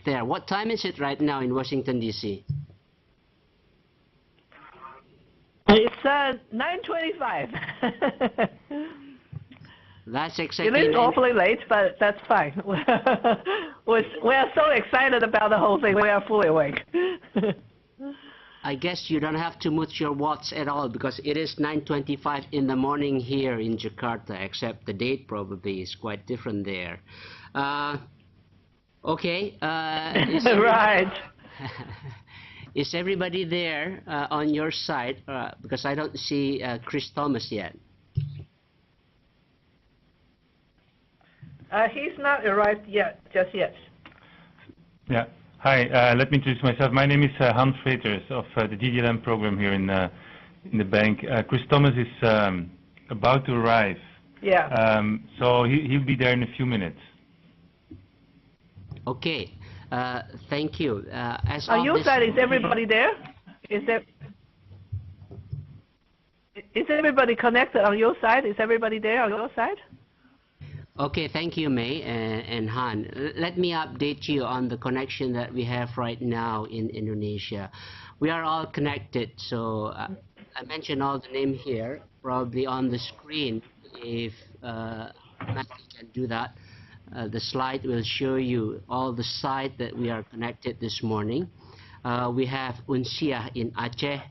there. What time is it right now in Washington, D.C.? It's 9:25. That's exactly. It is awfully late, but that's fine. We are so excited about the whole thing. We are fully awake. I guess you don't have to mute your watch at all because it is 9:25 in the morning here in Jakarta, except the date probably is quite different there. Okay. Right. Is everybody there on your side? Because I don't see Chris Thomas yet. He's not arrived yet, just yet. Yeah. Hi, let me introduce myself. My name is Hans Freters of the GDLM program here in the bank. Chris Thomas is about to arrive. Yeah. So he'll be there in a few minutes. Okay. Thank you. On your side, is everybody there? Is everybody connected on your side? Is everybody there on your side? Okay, thank you, May and Han. Let me update you on the connection that we have right now in Indonesia. We are all connected, so I mentioned all the name here, probably on the screen. If Matthew can do that, the slide will show you all the sites that we are connected this morning. We have Unsiah in Aceh,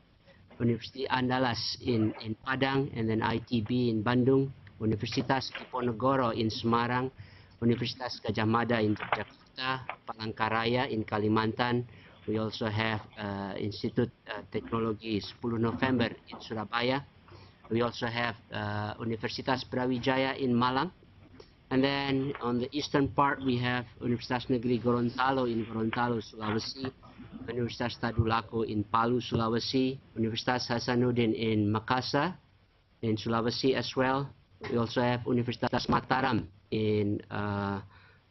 University Andalas in Padang, and then ITB in Bandung, Universitas Diponegoro in Semarang, Universitas Gadjah Mada in Jakarta, Palangkaraya in Kalimantan. We also have Institut Teknologi 10 November in Surabaya. We also have Universitas Brawijaya in Malang. And then on the eastern part, we have Universitas Negeri Gorontalo in Gorontalo, Sulawesi, Universitas Tadulako in Palu, Sulawesi, Universitas Hasanuddin in Makassar, in Sulawesi as well. We also have Universitas Mataram in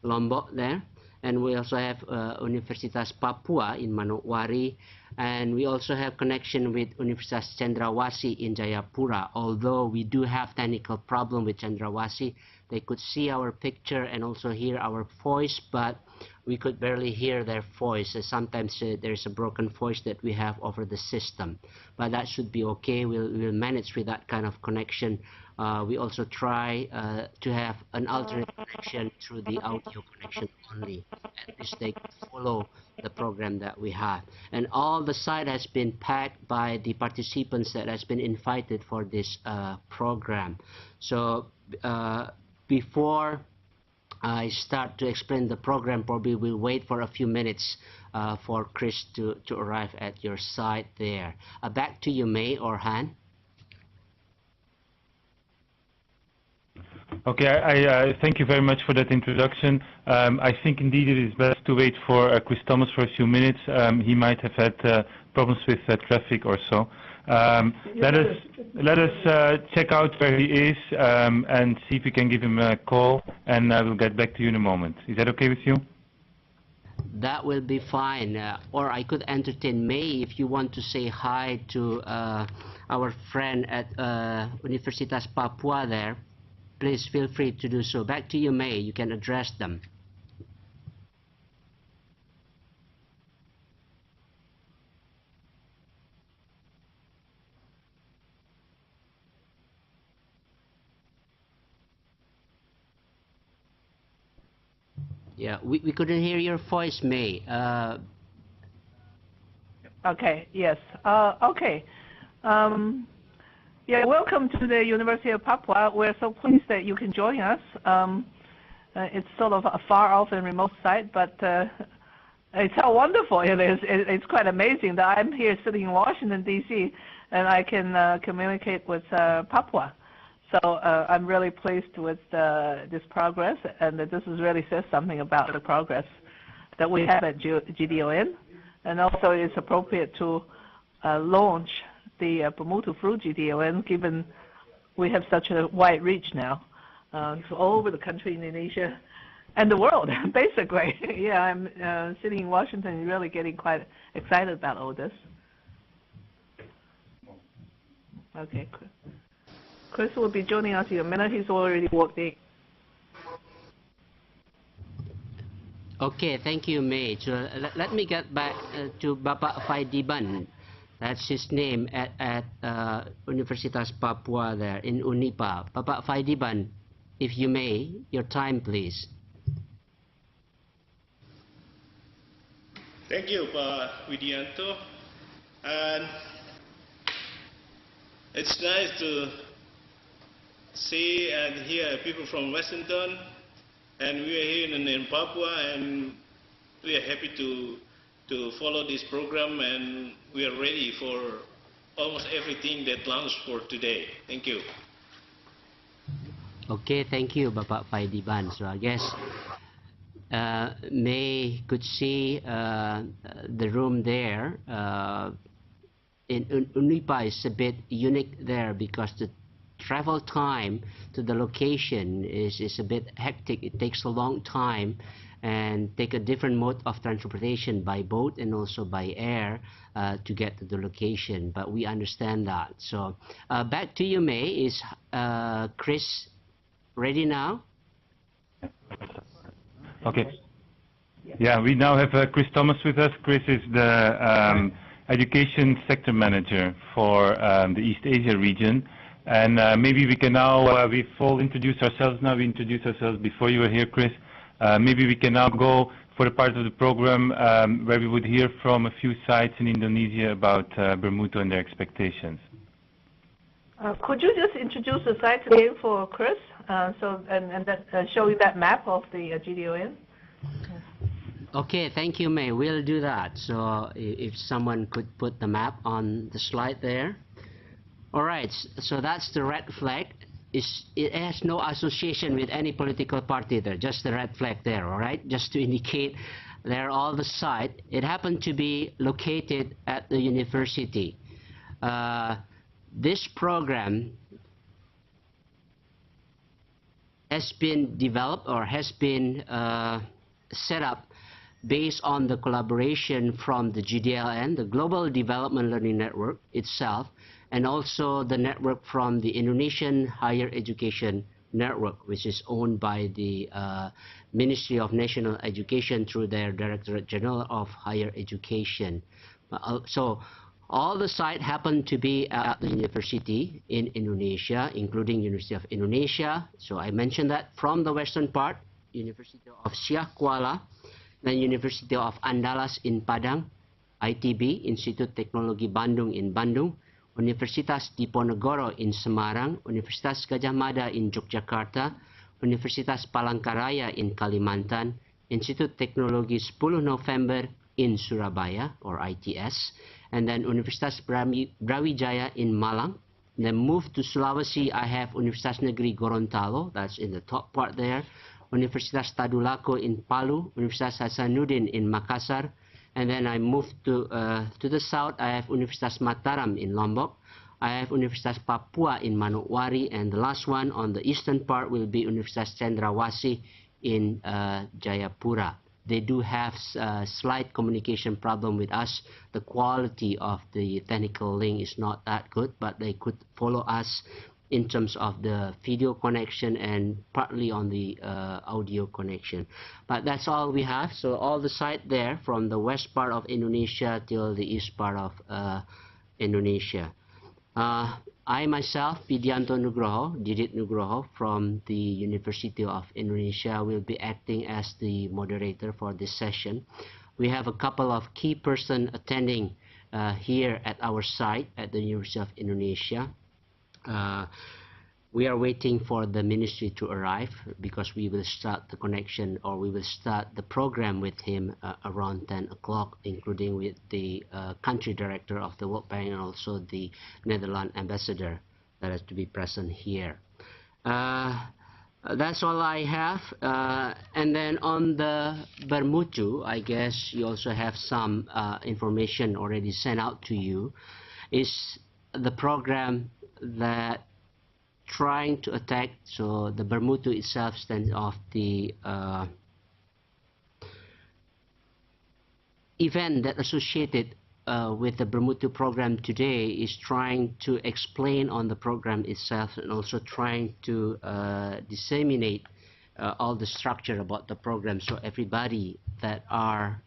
Lombok there, and we also have Universitas Papua in Manokwari, and we also have connection with Universitas Cendrawasih in Jayapura. Although we do have technical problem with Cendrawasih, they could see our picture and also hear our voice, but we could barely hear their voice. Sometimes there's a broken voice that we have over the system, but that should be okay. We'll manage with that kind of connection. We also try to have an alternate connection through the audio connection only. At least they follow the program that we have. And all the site has been packed by the participants that has been invited for this program. So before I start to explain the program, probably we'll wait for a few minutes for Chris to arrive at your site there. Back to you, May or Han. Okay, I thank you very much for that introduction. I think indeed it is best to wait for Chris Thomas for a few minutes. He might have had problems with traffic or so. Let us check out where he is and see if we can give him a call, and I will get back to you in a moment. Is that okay with you? That will be fine. Or I could entertain May if you want to say hi to our friend at Universitas Papua there. Please feel free to do so. Back to you, May. You can address them. Yeah, we couldn't hear your voice, May. Okay, yes. Okay. Yeah, welcome to the University of Papua. We're so pleased that you can join us. It's sort of a far-off and remote site, but it's how wonderful it is. It's quite amazing that I'm here sitting in Washington, D.C., and I can communicate with Papua. So I'm really pleased with this progress, and that this really says something about the progress that we have at GDON. And also it's appropriate to launch the BERMUTU through GDON, given we have such a wide reach now. All over the country, Indonesia, and the world, basically. Yeah, I'm sitting in Washington and really getting quite excited about all this. Okay, Chris will be joining us in a minute. He's already walked in. Okay, thank you, May. So let me get back to Bapak Faidiban. That's his name at Universitas Papua there in Unipa. Bapak Faidiban, if you may, your time, please. Thank you, Pak Widianto. And it's nice to see and hear people from Washington, and we are here in Papua, and we are happy to follow this program, and we are ready for almost everything that launched for today. Thank you. Okay, thank you, Bapak Faidiban. So I guess May could see the room there. In Unipa is a bit unique there because the travel time to the location is a bit hectic. It takes a long time and take a different mode of transportation by boat and also by air to get to the location. But we understand that. So back to you, May. Is Chris ready now? Okay. Yeah, we now have Chris Thomas with us. Chris is the Education Sector Manager for the East Asia region. And maybe we can now, we've all introduced ourselves now. We introduced ourselves before you were here, Chris. Maybe we can now go for the part of the program where we would hear from a few sites in Indonesia about BERMUTU and their expectations. Could you just introduce the site again for Chris, and show you that map of the GDON? Okay, thank you, May. We'll do that. So if someone could put the map on the slide there. All right, so that's the red flag. It has no association with any political party there, just the red flag there, all right? Just to indicate there all the site. It happened to be located at the university. This program has been developed or has been set up based on the collaboration from the GDLN, the Global Development Learning Network itself, and also the network from the Indonesian Higher Education Network, which is owned by the Ministry of National Education through their Directorate General of Higher Education. So all the sites happen to be at the university in Indonesia, including University of Indonesia. So I mentioned that from the western part, University of Siak Kuala, then University of Andalas in Padang, ITB, Institut Teknologi Bandung in Bandung, Universitas Diponegoro in Semarang, Universitas Gadjah Mada in Yogyakarta, Universitas Palangkaraya in Kalimantan, Institut Teknologi 10 November in Surabaya, or ITS, and then Universitas Brawijaya in Malang. Then move to Sulawesi, I have Universitas Negeri Gorontalo, that's in the top part there, Universitas Tadulako in Palu, Universitas Hasanuddin in Makassar, and then I move to the south, I have Universitas Mataram in Lombok, I have Universitas Papua in Manokwari, and the last one on the eastern part will be Universitas Cendrawasih in Jayapura. They do have a slight communication problem with us. The quality of the technical link is not that good, but they could follow us in terms of the video connection and partly on the audio connection. But that's all we have. So all the site there from the west part of Indonesia till the east part of Indonesia. I myself, Widianto Nugroho, Didit Nugroho from the University of Indonesia, will be acting as the moderator for this session. We have a couple of key persons attending here at our site at the University of Indonesia. We are waiting for the ministry to arrive because we will start the connection, or we will start the program with him around 10 o'clock, including with the country director of the World Bank and also the Netherlands ambassador that has to be present here. That's all I have. And then on the BERMUTU, I guess you also have some information already sent out to you, is the program that trying to attack. So the BERMUTU itself stands off the event that associated with the BERMUTU program today is trying to explain on the program itself and also trying to disseminate all the structure about the program, so everybody that are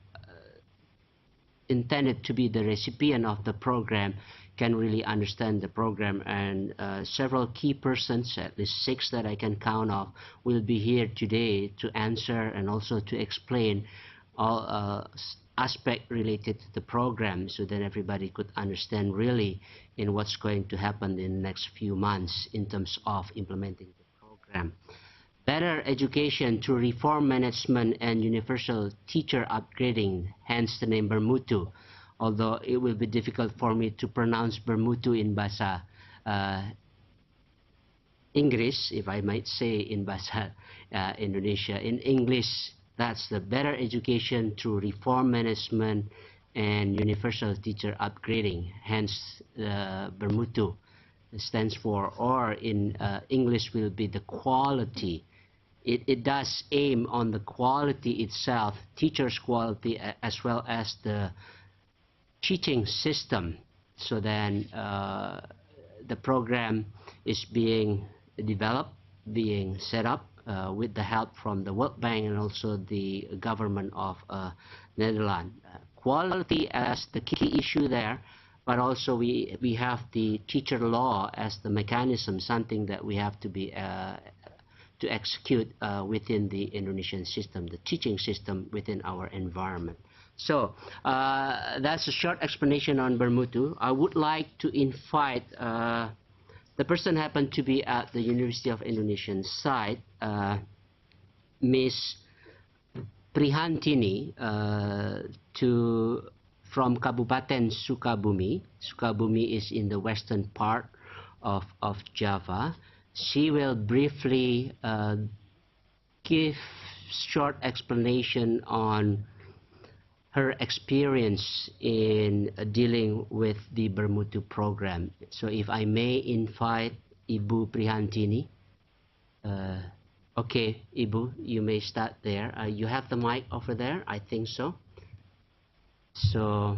intended to be the recipient of the program can really understand the program. And several key persons, at least 6 that I can count off, will be here today to answer and also to explain all aspect related to the program, so that everybody could understand really in what's going to happen in the next few months in terms of implementing the program. Better education through reform management and universal teacher upgrading, hence the name BERMUTU, although it will be difficult for me to pronounce BERMUTU in Bahasa Inggris, if I might say in Bahasa Indonesia. In English, that's the better education through reform management and universal teacher upgrading, hence BERMUTU stands for, or in English will be the quality. It does aim on the quality itself, teachers' quality, as well as the teaching system. So then the program is being developed, being set up with the help from the World Bank and also the government of Netherlands. Quality as the key issue there, but also we have the teacher law as the mechanism, something that we have to be to execute within the Indonesian system, the teaching system within our environment. So that's a short explanation on BERMUTU. I would like to invite the person happened to be at the University of Indonesian site, Miss Prihantini, from Kabupaten Sukabumi. Sukabumi is in the western part of Java. She will briefly give short explanation on her experience in dealing with the BERMUTU program. So if I may invite Ibu Prihantini. Okay, Ibu, you may start there. You have the mic over there? I think so. So...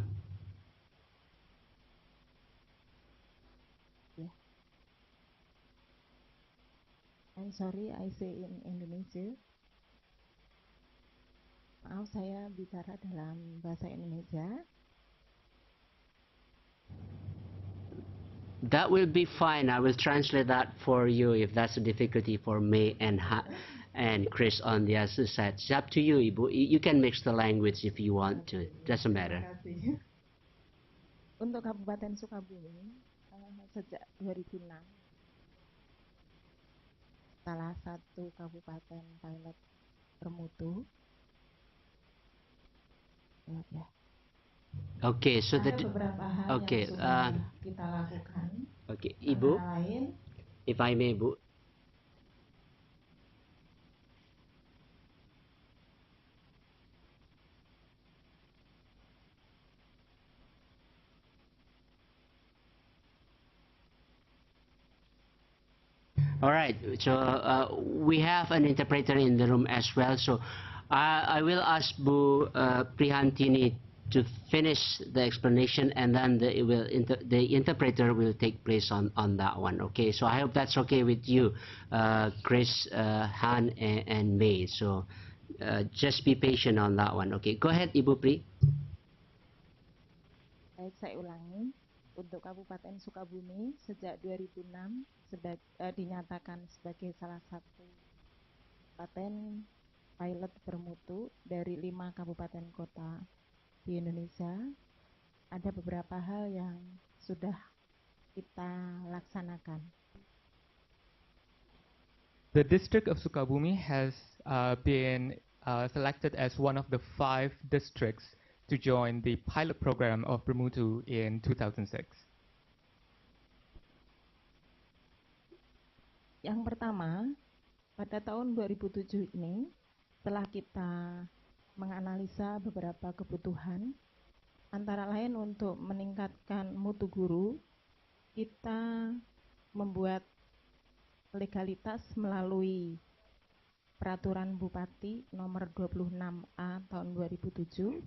I'm sorry, I say in Indonesia. Maaf, saya bicara dalam bahasa Indonesia. That will be fine. I will translate that for you if that's a difficulty for May and Chris on the other side. It's up to you, Ibu. You can mix the language if you want to. Doesn't matter. Untuk Kabupaten Sukabumi, sejak 2006, salah satu kabupaten pilot bermutu. Ya. Okay, so ada beberapa hal yang sudah kita lakukan. Okay, Ibu, lain, if I may, Ibu. All right, so we have an interpreter in the room as well, so I will ask Bu Prihantini to finish the explanation, and then the interpreter will take place on that one. Okay, so I hope that's okay with you, Chris, Han, and May. So just be patient on that one. Okay, go ahead, Ibu Pri. Baik, saya ulangi. Untuk Kabupaten Sukabumi sejak 2006 dinyatakan sebagai salah satu kabupaten pilot bermutu dari 5 kabupaten kota di Indonesia. Ada beberapa hal yang sudah kita laksanakan. The district of Sukabumi has been selected as one of the 5 districts to join the pilot program of BERMUTU in 2006. Yang pertama, pada tahun 2007 ini, setelah kita menganalisa beberapa kebutuhan, antara lain untuk meningkatkan mutu guru, kita membuat legalitas melalui Peraturan Bupati nomor 26A tahun 2007,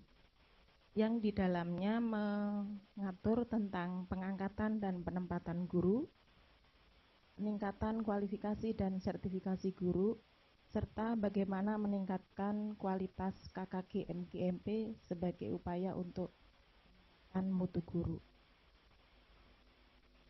yang di dalamnya mengatur tentang pengangkatan dan penempatan guru, peningkatan kualifikasi dan sertifikasi guru, serta bagaimana meningkatkan kualitas KKG-MGMP sebagai upaya untuk mutu guru.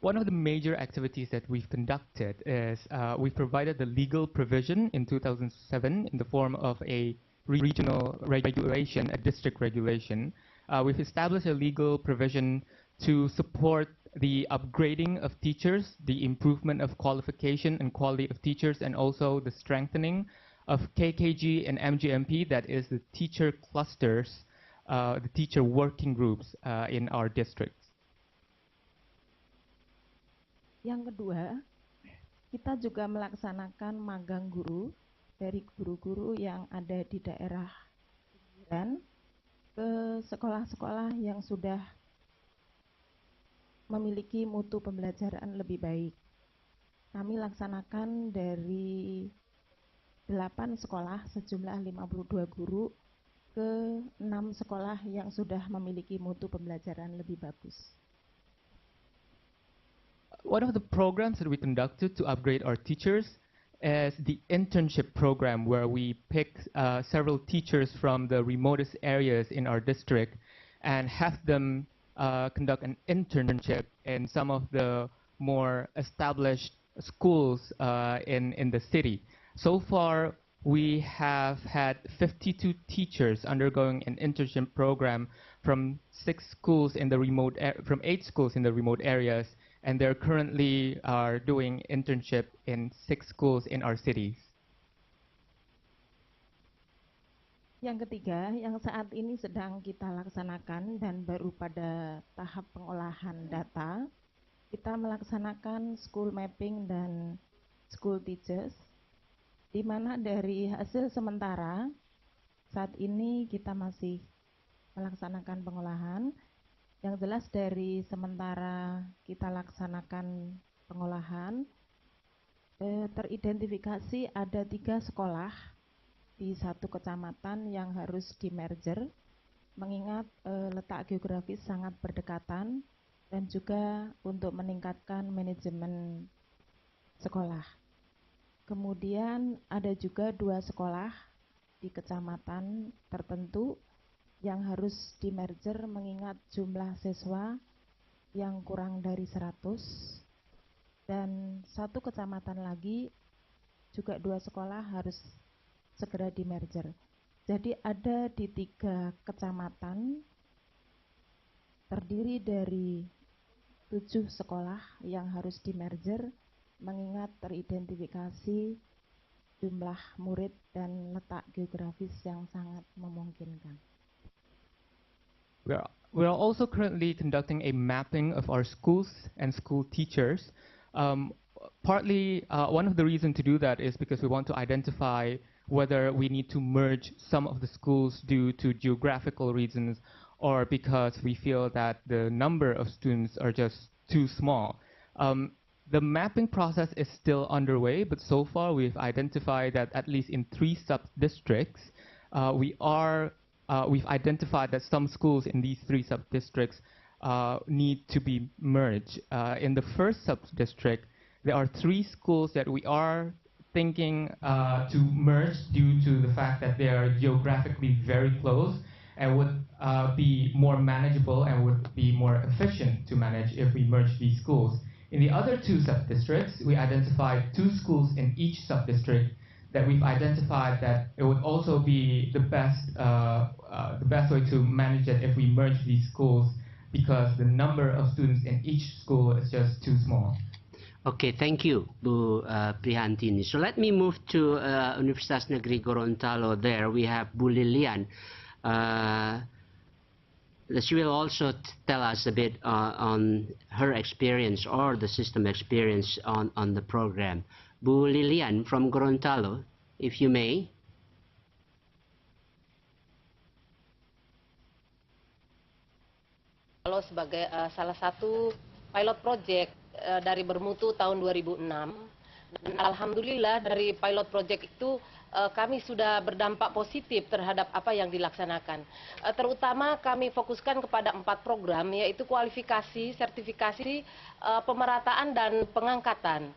One of the major activities that we've conducted is we provided the legal provision in 2007 in the form of a regional regulation, a district regulation. We've established a legal provision to support the upgrading of teachers, the improvement of qualification and quality of teachers, and also the strengthening of KKG and MGMP, that is the teacher clusters, the teacher working groups in our districts. Yang kedua, kita juga melaksanakan magang guru dari guru-guru yang ada di daerah pinggiran ke sekolah-sekolah yang sudah memiliki mutu pembelajaran lebih baik. Kami laksanakan dari 8 sekolah sejumlah 52 guru ke 6 sekolah yang sudah memiliki mutu pembelajaran lebih bagus. One of the programs that we conducted to upgrade our teachers is the internship program, where we pick several teachers from the remotest areas in our district and have them conduct an internship in some of the more established schools in the city. So far, we have had 52 teachers undergoing an internship program from 8 schools in the remote areas, and they're currently doing internship in 6 schools in our cities. Yang ketiga, yang saat ini sedang kita laksanakan dan baru pada tahap pengolahan data, kita melaksanakan school mapping dan school teachers, di mana dari hasil sementara saat ini kita masih melaksanakan pengolahan. Yang jelas dari sementara kita laksanakan pengolahan, teridentifikasi ada 3 sekolah di 1 kecamatan yang harus di-merger, mengingat letak geografis sangat berdekatan dan juga untuk meningkatkan manajemen sekolah. Kemudian ada juga 2 sekolah di kecamatan tertentu yang harus di-merger mengingat jumlah siswa yang kurang dari 100, dan 1 kecamatan lagi juga 2 sekolah harus segera di-merger. Jadi ada di 3 kecamatan terdiri dari 7 sekolah yang harus di-merger mengingat teridentifikasi jumlah murid dan letak geografis yang sangat memungkinkan. We are also currently conducting a mapping of our schools and school teachers. Partly, one of the reasons to do that is because we want to identify whether we need to merge some of the schools due to geographical reasons or because we feel that the number of students are just too small. The mapping process is still underway, but so far we've identified that at least in 3 sub-districts, we've identified that some schools in these 3 sub-districts need to be merged. In the first sub-district, there are 3 schools that we are thinking to merge due to the fact that they are geographically very close and would be more manageable and would be more efficient to manage if we merge these schools. In the other 2 sub-districts, we identified 2 schools in each sub-district that we've identified that it would also be the best way to manage it if we merge these schools because the number of students in each school is just too small. Okay, thank you, Bu Prihantini. So let me move to Universitas Negeri Gorontalo. There we have Bu Lilian. She will also tell us a bit on her experience or the system experience on the program. Bu Lilian from Gorontalo, if you may. Kalau sebagai salah satu pilot project dari BERMUTU tahun 2006, Dan alhamdulillah dari pilot project itu kami sudah berdampak positif terhadap apa yang dilaksanakan. Terutama kami fokuskan kepada 4 program, yaitu kualifikasi, sertifikasi, pemerataan, dan pengangkatan.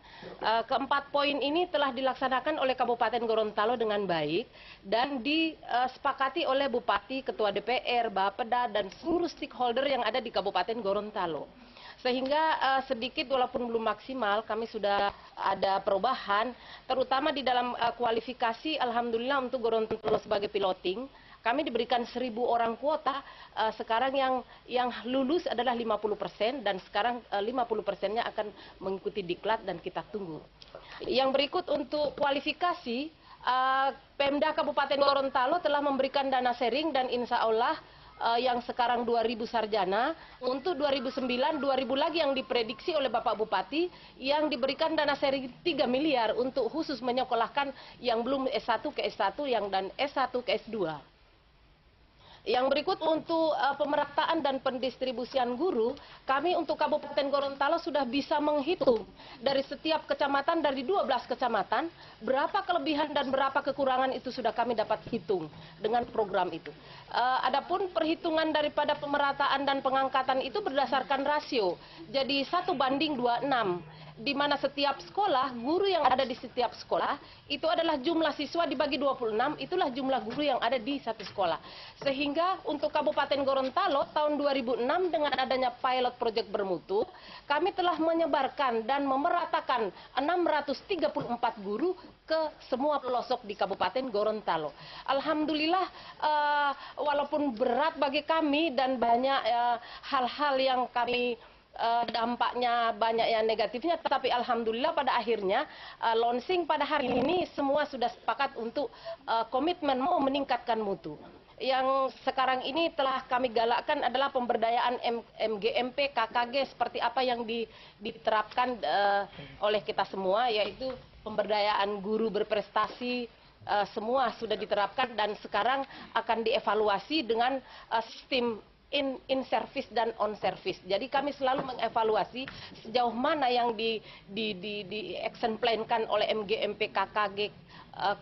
Keempat poin ini telah dilaksanakan oleh Kabupaten Gorontalo dengan baik dan disepakati oleh Bupati, Ketua DPR, Bapeda, dan seluruh stakeholder yang ada di Kabupaten Gorontalo. Sehingga sedikit walaupun belum maksimal kami sudah ada perubahan, terutama di dalam kualifikasi. Alhamdulillah untuk Gorontalo sebagai piloting kami diberikan 1.000 orang kuota, sekarang yang lulus adalah 50% dan sekarang 50%-nya akan mengikuti diklat dan kita tunggu. Yang berikut untuk kualifikasi, Pemda Kabupaten Gorontalo telah memberikan dana sharing dan insya Allah yang sekarang 2.000 sarjana, untuk 2009 2.000 lagi yang diprediksi oleh Bapak Bupati yang diberikan dana sharing 3 miliar untuk khusus menyekolahkan yang belum S1 ke S1 dan S1 ke S2. Yang berikut untuk pemerataan dan pendistribusian guru, kami untuk Kabupaten Gorontalo sudah bisa menghitung dari setiap kecamatan, dari 12 kecamatan, berapa kelebihan dan berapa kekurangan itu sudah kami dapat hitung dengan program itu. Adapun perhitungan daripada pemerataan dan pengangkatan itu berdasarkan rasio, jadi 1:26. Di mana setiap sekolah, guru yang ada di setiap sekolah, itu adalah jumlah siswa dibagi 26, itulah jumlah guru yang ada di satu sekolah. Sehingga untuk Kabupaten Gorontalo tahun 2006 dengan adanya pilot project bermutu, kami telah menyebarkan dan memeratakan 634 guru ke semua pelosok di Kabupaten Gorontalo. Alhamdulillah, walaupun berat bagi kami dan banyak hal-hal yang kami dampaknya banyak yang negatifnya, tetapi alhamdulillah pada akhirnya launching pada hari ini semua sudah sepakat untuk komitmen mau meningkatkan mutu. Yang sekarang ini telah kami galakkan adalah pemberdayaan MGMP, KKG seperti apa yang diterapkan oleh kita semua, yaitu pemberdayaan guru berprestasi. Semua sudah diterapkan dan sekarang akan dievaluasi dengan sistem in service dan on service. Jadi kami selalu mengevaluasi sejauh mana yang di action plan-kan oleh MGMP, KKG,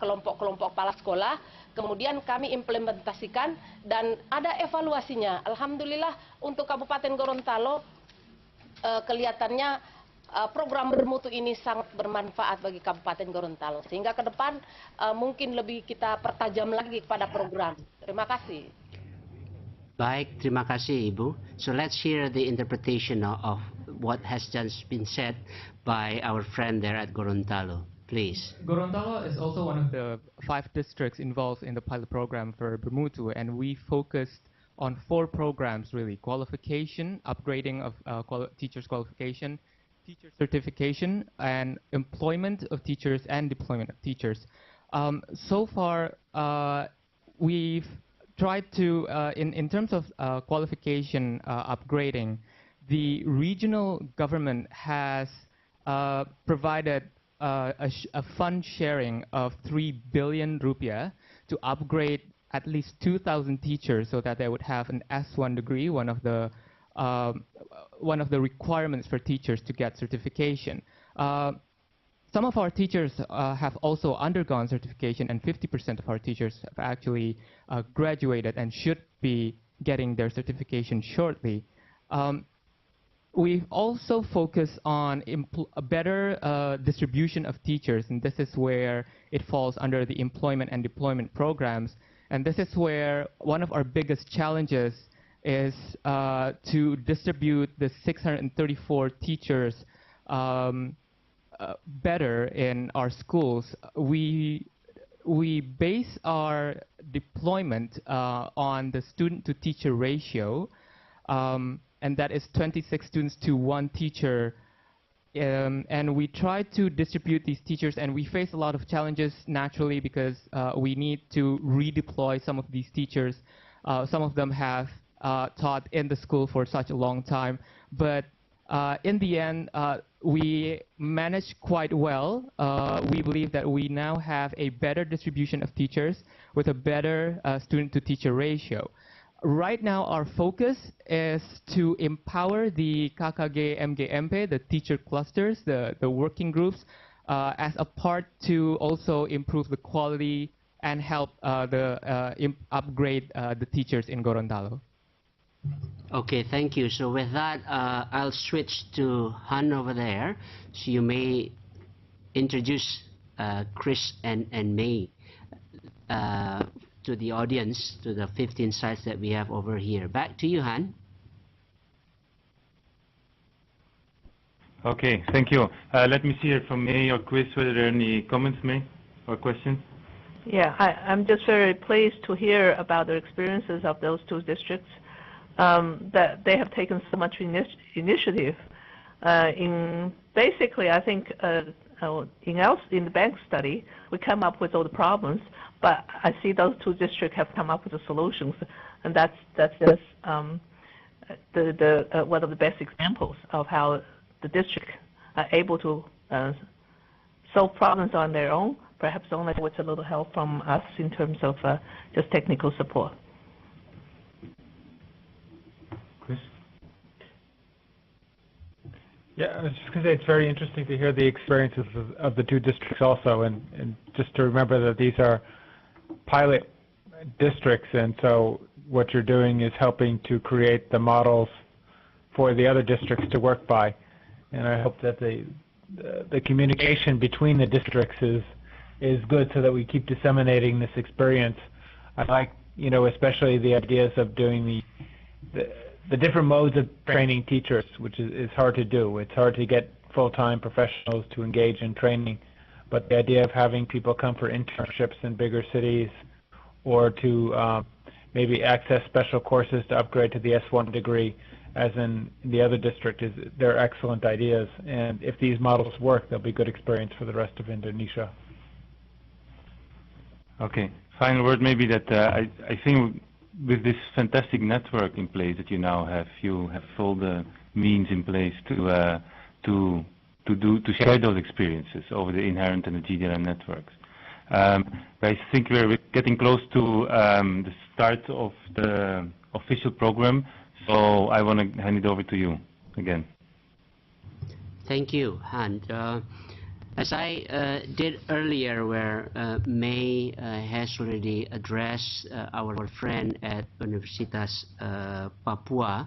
kelompok-kelompok kepala sekolah, kemudian kami implementasikan dan ada evaluasinya. Alhamdulillah untuk Kabupaten Gorontalo kelihatannya program bermutu ini sangat bermanfaat bagi Kabupaten Gorontalo, sehingga ke depan mungkin lebih kita pertajam lagi kepada program. Terima kasih. Baik, terima kasih Ibu. So let's hear the interpretation of what has just been said by our friend there at Gorontalo. Please. Gorontalo is also one of the 5 districts involved in the pilot program for BERMUTU, and we focused on 4 programs really: qualification, upgrading of teachers' qualification, teacher certification, and employment of teachers and deployment of teachers. So far, we've tried to, in terms of qualification upgrading, the regional government has provided a fund sharing of 3 billion rupiah to upgrade at least 2,000 teachers so that they would have an S1 degree, one of the requirements for teachers to get certification. Some of our teachers have also undergone certification, and 50% of our teachers have actually graduated and should be getting their certification shortly. We've also focused on a better distribution of teachers, and this is where it falls under the employment and deployment programs. And this is where one of our biggest challenges is to distribute the 634 teachers better in our schools. We base our deployment on the student-to-teacher ratio, and that is 26 students to 1 teacher. And we try to distribute these teachers, and we face a lot of challenges naturally because we need to redeploy some of these teachers. Some of them have taught in the school for such a long time, but in the end, we managed quite well. We believe that we now have a better distribution of teachers with a better student-to-teacher ratio. Right now, our focus is to empower the KKG MGMP, the teacher clusters, the working groups, as a part to also improve the quality and help upgrade the teachers in Gorontalo. Okay, thank you. So with that, I'll switch to Han over there. So you may introduce Chris and May to the audience, to the 15 sites that we have over here. Back to you, Han. Okay, thank you. Let me see here from May or Chris whether there are any comments, May, or questions. Yeah, I'm just very pleased to hear about the experiences of those two districts, that they have taken so much initiative. Basically, I think in the bank study, we come up with all the problems, but I see those two districts have come up with the solutions, and that's just one of the best examples of how the district are able to solve problems on their own, perhaps only with a little help from us in terms of just technical support. Chris? Yeah, I was just going to say it's very interesting to hear the experiences of the two districts also, and just to remember that these are pilot districts, and so what you're doing is helping to create the models for the other districts to work by. And I hope that the communication between the districts is good so that we keep disseminating this experience. I like, especially the ideas of doing the different modes of training teachers, which is hard to do. It's hard to get full-time professionals to engage in training, but the idea of having people come for internships in bigger cities or to maybe access special courses to upgrade to the S1 degree, as in the other district, they're excellent ideas. And if these models work, they'll be good experience for the rest of Indonesia. Okay. Final word maybe that I think with this fantastic network in place that you now have, you have all the means in place to share those experiences over the inherent and the GDLM networks. I think we're getting close to the start of the official program. So I want to hand it over to you again. Thank you, Han. As I did earlier, where May has already addressed our friend at Universitas Papua,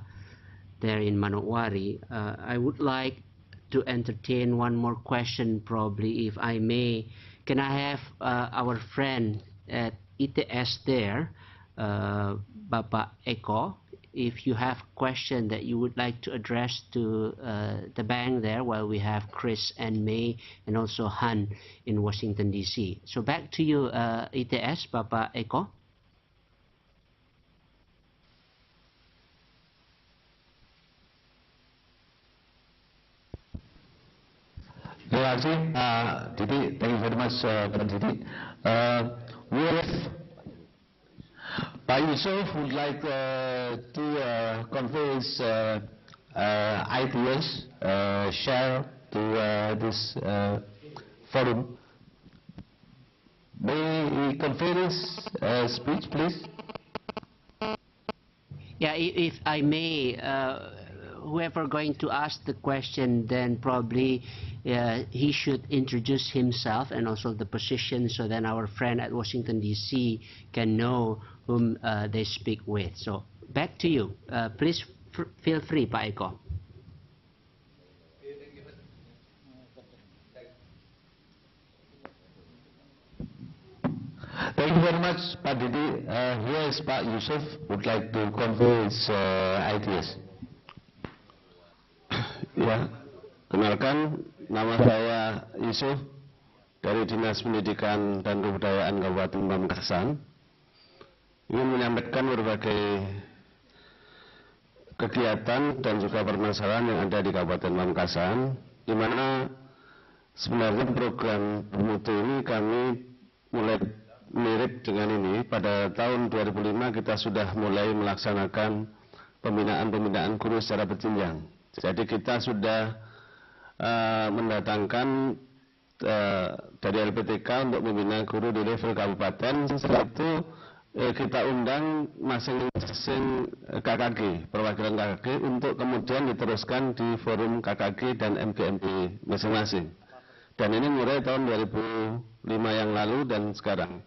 there in Manokwari, I would like to entertain one more question, probably, if I may. Can I have our friend at ITS there, Bapak Eko? If you have a question that you would like to address to the bank there, while we have Chris and May and also Han in Washington, D.C. So back to you, ITS, Bapak Eko. Terima kasih, Didi. Thank you very much, Pak Didi. We have Pak Yusuf would like to convey his ideas, share to this forum. May he convey his speech, please? Yeah, if I may, whoever going to ask the question, then probably he should introduce himself and also the position, so then our friend at Washington, D.C. can know whom they speak with. So back to you. Please feel free, Pak Eko. Thank you very much, Pak Didi. Here is Pak Yusuf would like to convey his ideas. Ya, kenalkan, nama saya Yusuf dari Dinas Pendidikan dan Kebudayaan Kabupaten Pamekasan. Ingin menyampaikan berbagai kegiatan dan juga permasalahan yang ada di Kabupaten Pamekasan, di mana sebenarnya program BERMUTU ini kami mulai mirip dengan ini. Pada tahun 2005 kita sudah mulai melaksanakan pembinaan guru secara berjenjang. Jadi kita sudah mendatangkan dari LPTK untuk membina guru di level kabupaten. Setelah itu kita undang masing-masing KKG, perwakilan KKG, untuk kemudian diteruskan di forum KKG dan MGMP masing-masing. Dan ini mulai tahun 2005 yang lalu dan sekarang.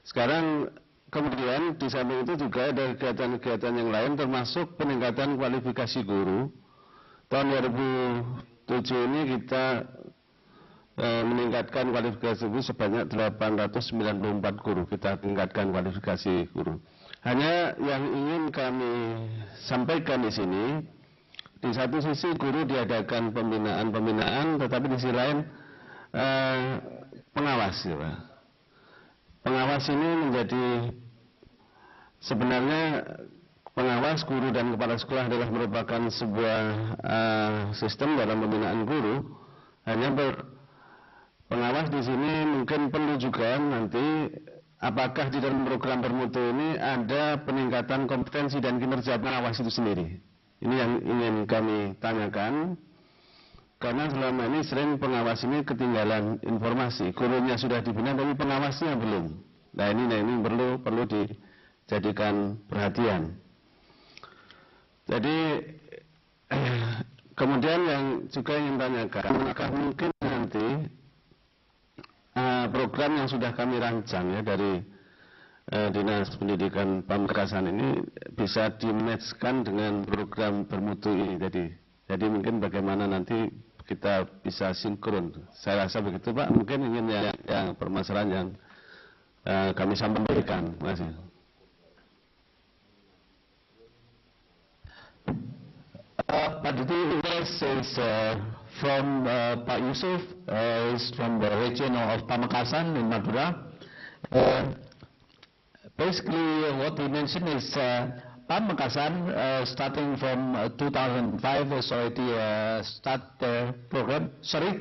Sekarang kemudian di samping itu juga ada kegiatan-kegiatan yang lain termasuk peningkatan kualifikasi guru. Tahun 2007 ini kita meningkatkan kualifikasi guru sebanyak 894 guru. Kita tingkatkan kualifikasi guru. Hanya yang ingin kami sampaikan di sini, di satu sisi guru diadakan pembinaan, tetapi di sisi lain pengawas, ya Pak. Pengawas ini menjadi sebenarnya pengawas guru dan kepala sekolah adalah merupakan sebuah sistem dalam pembinaan guru. Hanya pengawas di sini mungkin perlu juga nanti apakah di dalam program BERMUTU ini ada peningkatan kompetensi dan kinerja pengawas itu sendiri. Ini yang ingin kami tanyakan. Karena selama ini sering pengawas ini ketinggalan informasi. Gurunya sudah dibina tapi pengawasnya belum. Nah ini perlu dijadikan perhatian. Jadi kemudian yang juga ingin tanyakan, apakah mungkin nanti program yang sudah kami rancang ya dari Dinas Pendidikan Pamekasan ini bisa di-match-kan dengan program BERMUTU ini. Jadi mungkin bagaimana nanti kita bisa sinkron. Saya rasa begitu Pak. Mungkin ingin yang permasalahan yang kami sampaikan. Terima kasih. Pak Didi, this is from Pak Yusuf, is from the region of Pamekasan in Madura. Basically, what we mentioned is Pamekasan, starting from 2005, has already start the program. Sorry?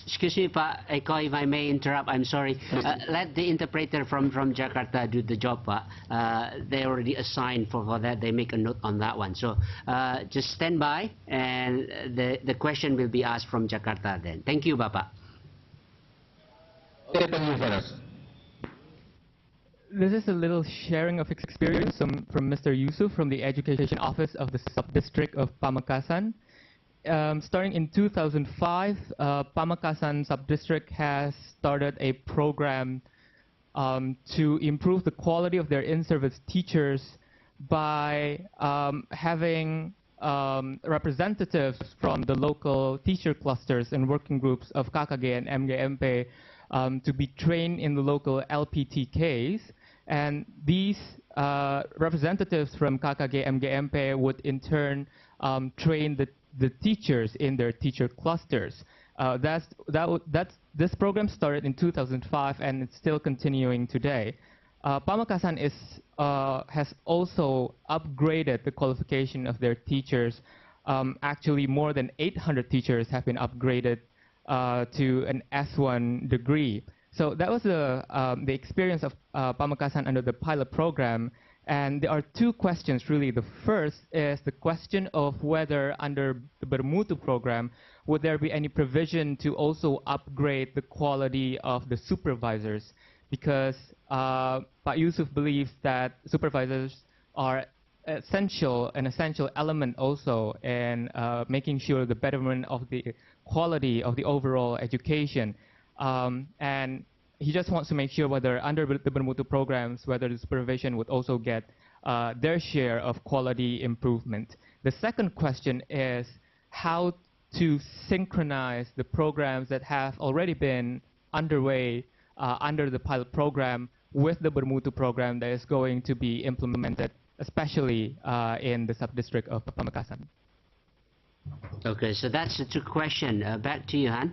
Excuse me, Pak Eko, if I may interrupt, I'm sorry. Let the interpreter from Jakarta do the job, Pak. They already assigned for that. They make a note on that one. So just stand by, and the question will be asked from Jakarta then. Thank you, Bapak. Okay, thank you, Farah. This is a little sharing of experience from Mr. Yusuf from the Education Office of the Sub-District of Pamekasan. Starting in 2005, Pamekasan Sub-District has started a program to improve the quality of their in-service teachers by having representatives from the local teacher clusters and working groups of KKG and MGMP to be trained in the local LPTKs. And these representatives from KKG MGMP would in turn train the teachers in their teacher clusters. This program started in 2005 and it's still continuing today. Pamekasan has also upgraded the qualification of their teachers. Actually, more than 800 teachers have been upgraded to an S1 degree. So that was the experience of Pamekasan under the pilot program. And there are two questions really. The first is the question of whether under the BERMUTU program, would there be any provision to also upgrade the quality of the supervisors? Because Pak Yusuf believes that supervisors are an essential element also in making sure the betterment of the quality of the overall education. And he just wants to make sure whether under the BERMUTU programs, whether the supervision would also get their share of quality improvement. The second question is how to synchronize the programs that have already been underway under the pilot program with the BERMUTU program that is going to be implemented, especially in the sub-district of Pamekasan. Okay, so that's the two questions. Back to you, Han.